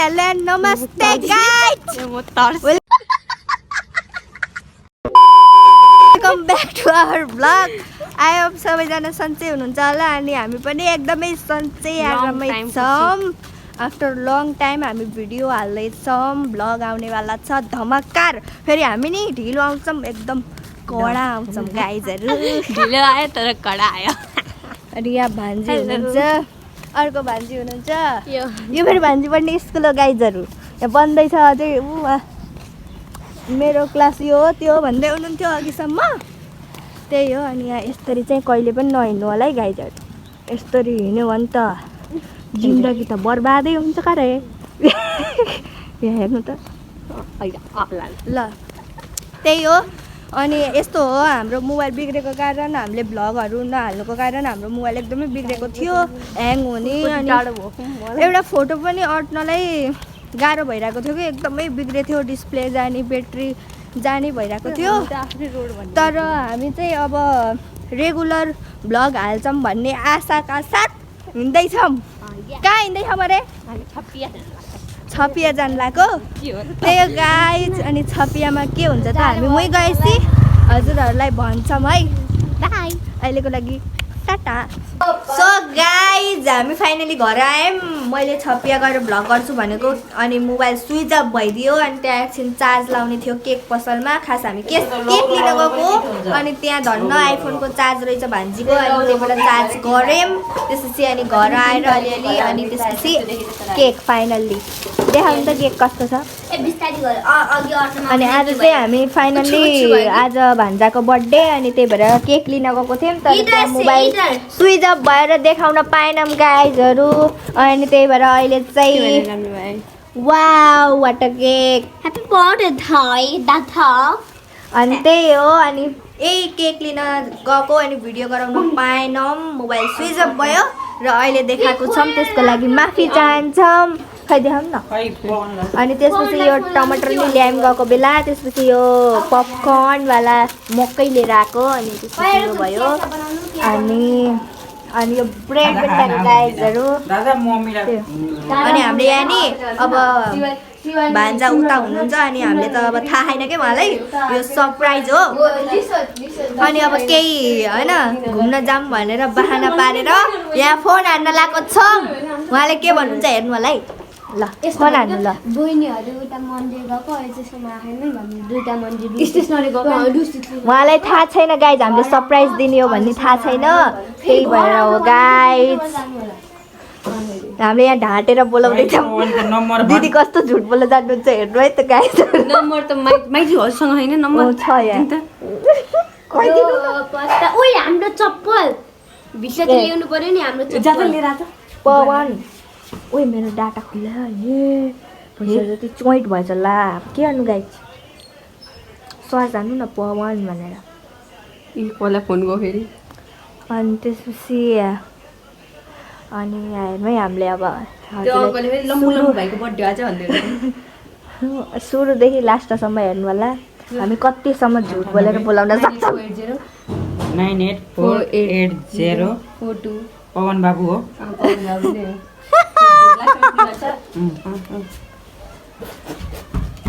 Hello नमस्ते guys welcome back to our blog. I hope सबैजना सन्चै हुनुहुन्छ होला अनि हामी पनि एकदमै सन्चै आरामै छौँ। आफ्टर लङ टाइम हामी भिडियो हाल्दैछौँ, ब्लग आउनेवाला छ धमाकार। फेरि हामी नि ढिलो आउँछौँ, एकदम कडा आउँछौँ गाइजहरू। ढिलो आयो तर कडा आयो। अनि यहाँ भान्जी हुनुहुन्छ, अर्को भान्जी हुनुहुन्छ, यो फेरि भान्जी पढ्ने स्कुल हो गाइजहरू। यहाँ बन्दैछ अझै मेरो क्लास यो हो त्यो भन्दै हुनुहुन्थ्यो अघिसम्म, त्यही हो। अनि यहाँ यसरी चाहिँ कहिले पनि नहिँड्नु होला है गाइजहरू, यसरी हिँड्यो भने त जिन्दगी त बर्बादै हुन्छ का रे। यहाँ हेर्नु त ल, त्यही हो। अनि यस्तो हो, हाम्रो मोबाइल बिग्रेको कारण हामीले भ्लगहरू नहाल्नुको कारण हाम्रो मोबाइल एकदमै बिग्रेको थियो, ह्याङ हुने। अनि एउटा फोटो पनि अट्नलाई गाह्रो भइरहेको थियो कि एकदमै बिग्रेको थियो, डिस्प्ले जाने, ब्याट्री जाने भइरहेको थियो। तर हामी चाहिँ अब रेगुलर भ्लग हाल्छौँ भन्ने आशाका साथ हिँड्दैछौँ। कहाँ हिँड्दैछौँ अरे? छपिया जानु लाग्यो, त्यही हो गाइज। अनि छपियामा के हुन्छ त हामी मै गएपछि हजुरहरूलाई भन्छौँ है। बाई, अहिलेको लागि टाटा। सो गाइज हामी फाइनली घर आयौँ। मैले छपिया गएर भ्लग गर्छु भनेको अनि मोबाइल स्विच अफ भइदियो। अनि त्यहाँ एकछिन चार्ज लाउने थियो केक पसलमा। खास हामी केक लिन गएको अनि त्यहाँ धन्न आइफोनको चार्ज रहेछ भान्जीको, अनि त्यहीबाट चार्ज गऱ्यौँ। त्यसपछि अनि घर आएर अलिअलि अनि त्यसपछि केक फाइनल्ली देखाउनु त केक कस्तो छ। अनि आज चाहिँ हामी फाइनल्ली आज भान्जाको बर्थडे अनि त्यही भएर केक लिन गएको थियौँ। तर त्यहाँ मोबाइल स्विच अफ भएर देखाउन पाएनौँ गाइजहरू। अनि त्यही भएर अहिले चाहिँ wow what a cake, happy birthday दादा। अनि त्यही हो, अनि यही केक लिन गएको अनि भिडियो गराउन पाएनौँ, मोबाइल स्विच अफ भयो र अहिले देखाएको छौँ, त्यसको लागि माफी चाहन्छौँ। खै देखाउनु न। अनि त्यसपछि यो टमाटर नि ल्याउनु गएको बेला, त्यसपछि यो पपकर्नवाला मकै लिएर आएको, अनि त्यसपछि यो भयो। अनि यो ब्रेड पनि गाइजहरू। अनि हामीले यहाँ नि अब भान्जा उता हुनुहुन्छ अनि हामीले त अब थाहा छैन क्या उहाँलाई, यो सरप्राइज हो। अनि अब केही होइन घुम्न जाऊँ भनेर बहाना पारेर यहाँ फोन हान्न लगाएको छौँ। उहाँले के भन्नुहुन्छ हेर्नु होला है। ल फोन हान्नु ल। बहिनीहरू उता मन्दिर गएको, त्यसमा आएन भन्नु, दुईटा मन्दिर स्टेसनरी गएको। उहाँलाई थाहा छैन गाइज, हामीले सरप्राइज दिने हो भन्ने थाहा छैन, त्यही भएर हो गाइज। हामीले यहाँ ढाँटेर बोलाउँदैछौँ। दिदी कस्तो झुट बोल्न जान्नुहुन्छ हेर्नु है त गाइज। नम्बर त माइतीहरूसँग होइन, नम्बर छ यहाँ। ओइ हाम्रो चप्पल भित्र ल्याउनु पर्यो नि, हाम्रो चप्पल लिएर आएको पवन। ओइ मेरो डाटा खुल्ला ए पैसा जति चोइट भएछ ला, के गर्नु गाइज। सर जानु न पवन भनेर पहिला फोन गयो फेरि। अनि त्यसपछि अनि हेर्नु है हामीले अब सुरुदेखि लास्टसम्म हेर्नु होला हामी कतिसम्म झुट बोलेर बोलाउन सक्छौँ। 984804 पवन बाबु हो।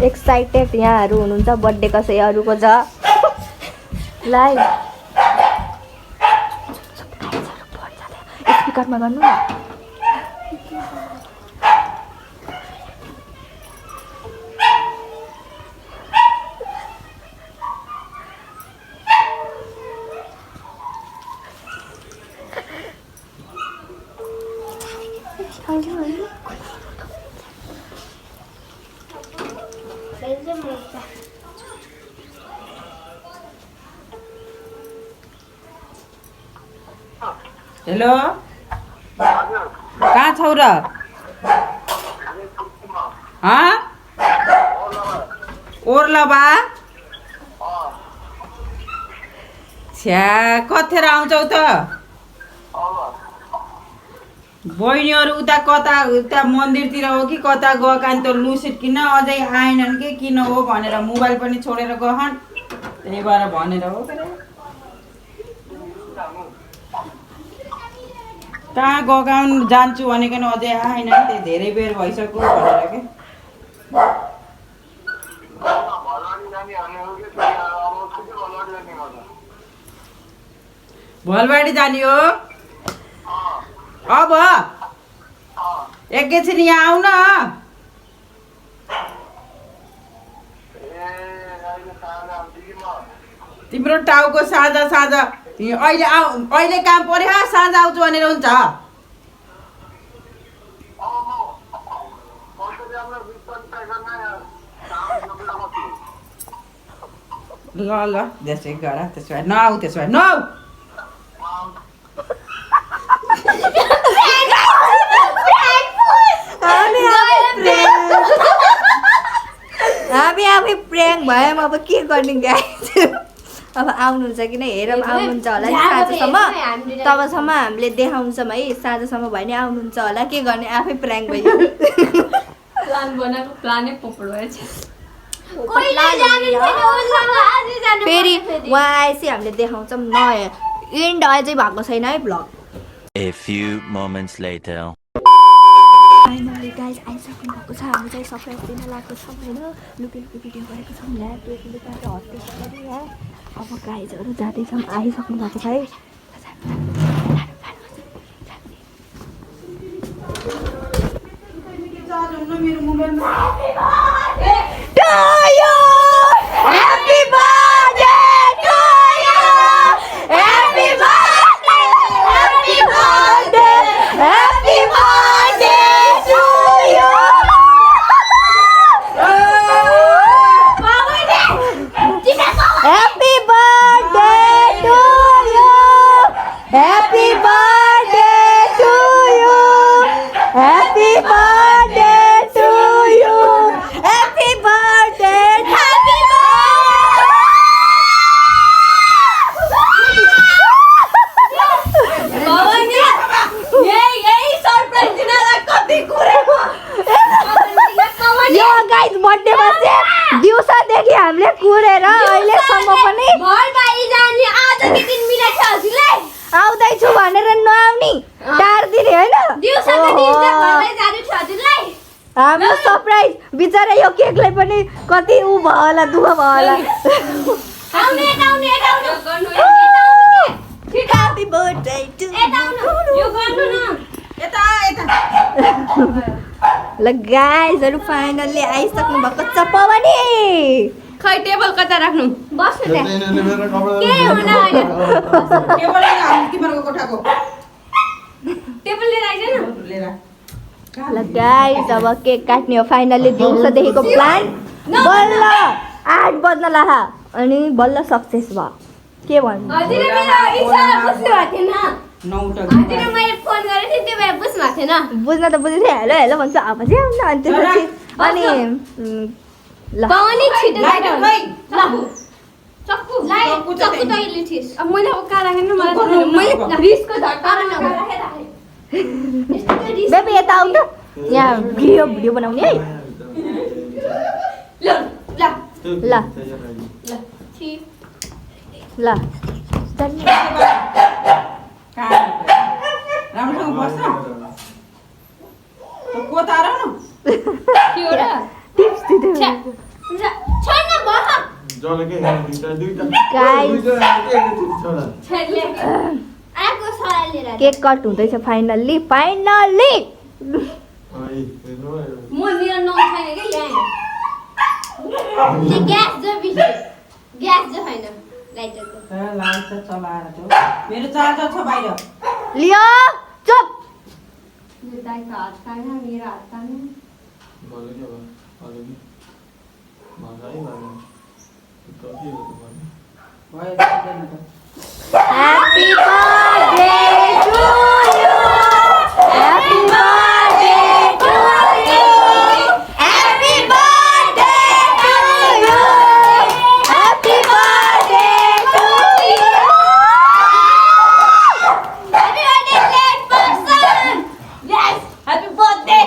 एक्साइटेड यहाँहरू हुनुहुन्छ, बर्थडे कसै अरूको छ लाइभ स्पिकरमा गर्नु न। हेलो कहाँ छौ र? ओर्लबा छ्या कथेर आउँछौ त? बहिनीहरू उता कता उता मन्दिरतिर हो कि कता गएका नि त लुसिट किन अझै आएनन् कि किन हो भनेर मोबाइल पनि छोडेर गहन्, त्यही भएर भनेर हो। कहाँ गगाउन जान्छु भनेको नि अझै आएन त्यही धेरै बेर भइसक्यो भनेर के भलबाडी जाने हो अब एकैछिन यहाँ आऊ न तिम्रो टाउको साँझ साँझ अहिले काम पर्यो साँझ आउँछु भनेर हुन्छ ल ल त्यसै गर त्यसो भए नआऊ त्यसो भए नआऊ हामी आफै प्र्याङ्क भयौँ अब के गर्ने गाइज अब आउनुहुन्छ कि नै हेरौँ आउनुहुन्छ होला नि साँझसम्म तबसम्म हामीले देखाउँछौँ है साँझसम्म भयो नि आउनुहुन्छ होला के गर्ने आफै प्र्याङ्क भयो प्लान बनाएको प्लानै पोपड भएछ फेरि उहाँ आएपछि हामीले देखाउँछौँ नयाँ इन्ड अझै भएको छैन है vlog A few moments later. Finally guys आइसक्नु भएको छ हामी चाहिँ सरप्राइज दिन लागेको छौँ होइन लुके लुके भिडियो गरेको छौँ यहाँ त्यो लुकाएर हस्टेस पनि यहाँ अब गाइजहरू जाँदैछौँ आइसक्नु भएको छ है मेरो मोबाइलमा दिउँसोदेखि हामीले कुरेर अहिलेसम्म पनि आउँदैछु भनेर नआउने टार्दिने होइन हाम्रो सरप्राइज बिचरा यो केकलाई पनि कति ऊ भयो होला दुःख भयो होला Happy birthday to ल गाइजहरू फाइनल्ली आइसक्नु भएको छ पवनी खै टेबल कता राख्नु बस्नु त्यहाँ के हुन तिम्रो कोठाको टेबल लिएर आइज न लिएर ल गाइज अब केक काट्ने हो फाइनल्ली दिउँसोदेखिको प्लान बल्ल 8 बज्न लाहा अनि बल्ल सक्सेस भयो के भन्नु हजुर मेरो इच्छा बुझ्नु भएको थिएन नौटक हजुर मैले फोन गरेको थिएँ त्यो भएर बुझ्नु भएको थिएन बुझ्न त बुझेको हेलो हेलो भन्छु अब चाहिँ आउनु अनि त्यसपछि अनि ल पाउने छिटो लाइट खै चक्कु चक्कु तैले थिइस् अब मैले उका राखेन मलाई मैले रिसको झट्का राखेर बेबी यता आउ त यहाँ भिडियो बनाउने है ल ल ल ठीक ल राम्रोसँग बस्छ त कोता र न के हो र टिप्स दिदै छैन बह छेले आको सला लिएर केक कट हुँदैछ फाइनल्ली फाइनल्ली म मेरो नौ छैन के ल्याए त्यो ग्यास जो छैन लाइटरको लाइट त चलाएर थियो मेरो चार्जर छ बाहिर लियो चुप मेरो दाइको हात काट्न मेरो हात काट्न भयो सक्दैन त Happy birthday to you. Happy birthday to you. Happy birthday to you. Happy birthday to you. Happy birthday late person. Yes, happy birthday.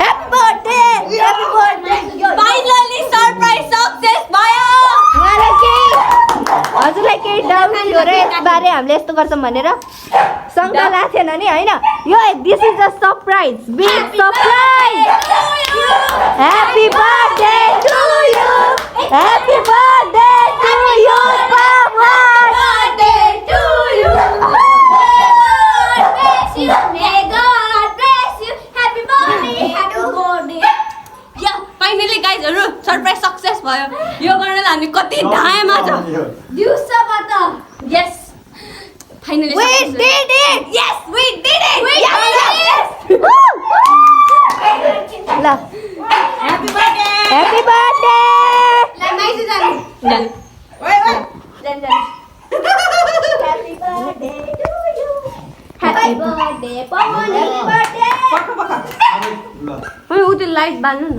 Happy birthday. Happy birthday. Finally surprise success भयो. हजुरलाई केही डाउट थियो र यसबारे हामीले यस्तो गर्छौँ भनेर शङ्का लाग्थेन नि होइन यो this is a surprise big surprise happy birthday to you happy birthday to you Pawan birthday to you. Bless you. May God bless you. Happy birthday. Happy birthday. या फाइनली गाइजहरु सरप्राइज सक्सेस भयो यो गर्नलाई हामी कति धाएमा छ दिउँसोबाट yes finally We did it! Yes we did it ल ह्यापी बर्थडे ह्यापी बर्थडे ल माइजु जानु डन ओए ओए जानु जानु Happy birthday to you. Happy birthday Pawan. Happy birthday. पक्क पक्क हामी उति लाइट बाल्नु न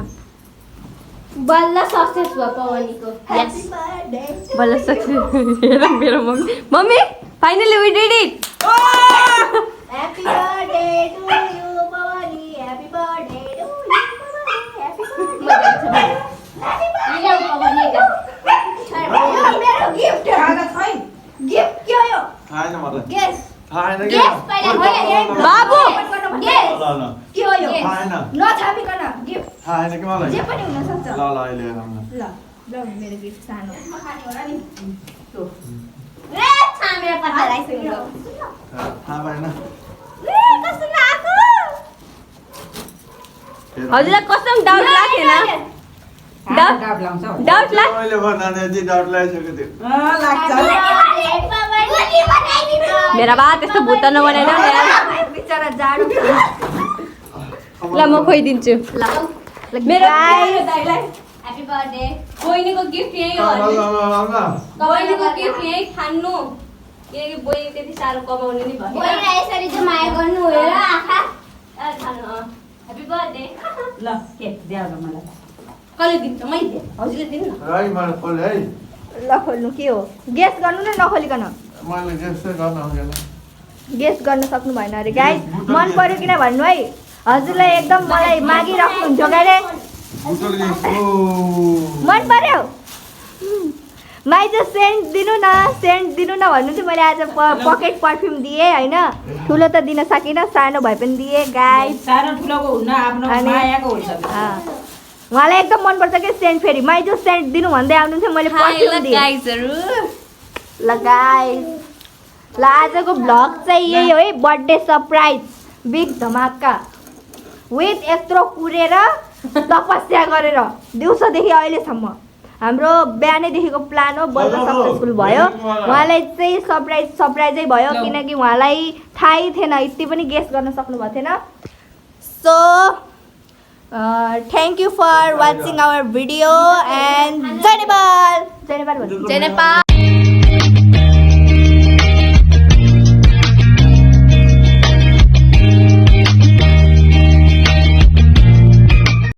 बल्ल सक्सेस भयो पवनीको. यस बल्ल सक्सेस हेर मेरो mummy finally we did it Happy birthday to you Pauni. Happy birthday to you Pauni. Happy birthday. यो पवनी का. मेरो गिफ्ट. कागज खै गिफ्ट के हो यो? थाहा मलाई गेस. थाहा छैन गेस पहिला होइन बाबु गेस. ल ल के हो यो? थाहा छैन नछापिकन गिफ्ट थाहा छैन कि मलाई जे पनि हुन सक्छ. ल ल अहिले हेरौँ न ल ल मेरो गिफ्ट सानो रे छामेर पत्ता लगाइसक्यो. थाहा भएन रे कस्तो लाग्यो? हेरौँ। हजुरलाई कसम डाउट लाग्थेन डाउट लाउँछ डाउट लाग मैले बनाउने यति डाउट लगाइसकेको थियो लाग्छ मेरा बा त्यस्तो भुत नबनाइन बिचरा जाडो छ ल म खोइदिन्छु मेरो दाइलाई Happy birthday. बहिनीको गिफ्ट यही हो ल ल ल ल बहिनीको गिफ्ट यही खानु किनकि बहिनी त्यति साह्रो कमाउने नि भयो बहिनीलाई यसरी चाहिँ माया गर्नु हो र आँखा. खानु ह्याप्पी बर्थडे ल के द्याउ ल मलाई कसले दिन्छ मैले हजुरले दिनु न है मैले खोलेँ है ल खोल्नु के हो गेस गर्नु न नखोलिकन मैले गेस्टै गर्न आउँदैन गेस गर्न सक्नु भएन अरे गाइस मन पर्यो किन भन्नु है हजुरलाई एकदम मलाई मागिराख्नुहुन्छ गाइले बुटल गेस्ट ओ मन पर्यो माइज सेन्ट दिनु न भन्नु थियो मैले आज पकेट पर्फ्युम दिएँ होइन ठुलो त दिन सकिनँ सानो भए पनि दिएँ गाइस सानो ठुलोको हुन्न आफ्नो अनि- मायाको हुन्छ उहाँलाई एकदम मनपर्छ कि सेन्ट फेरि माइजो सेन्ट दिनु भन्दै आउनुहुन्थ्यो मैले पर्फ्युम दिएँ गाइजहरु ल गाइस ल आजको भ्लग चाहिँ यही हो है बर्थडे सरप्राइज बिग धमाका विथ यत्रो कुरेर तपस्या गरेर दिउँसोदेखि अहिलेसम्म हाम्रो बिहानैदेखिको प्लान हो बल्ल सक्सेसफुल भयो उहाँलाई चाहिँ सरप्राइजै भयो किनकि उहाँलाई थाहै थिएन यति पनि गेस गर्न सक्नु भएको थिएन so thank you for watching our video and जय नेपाल जय नेपाल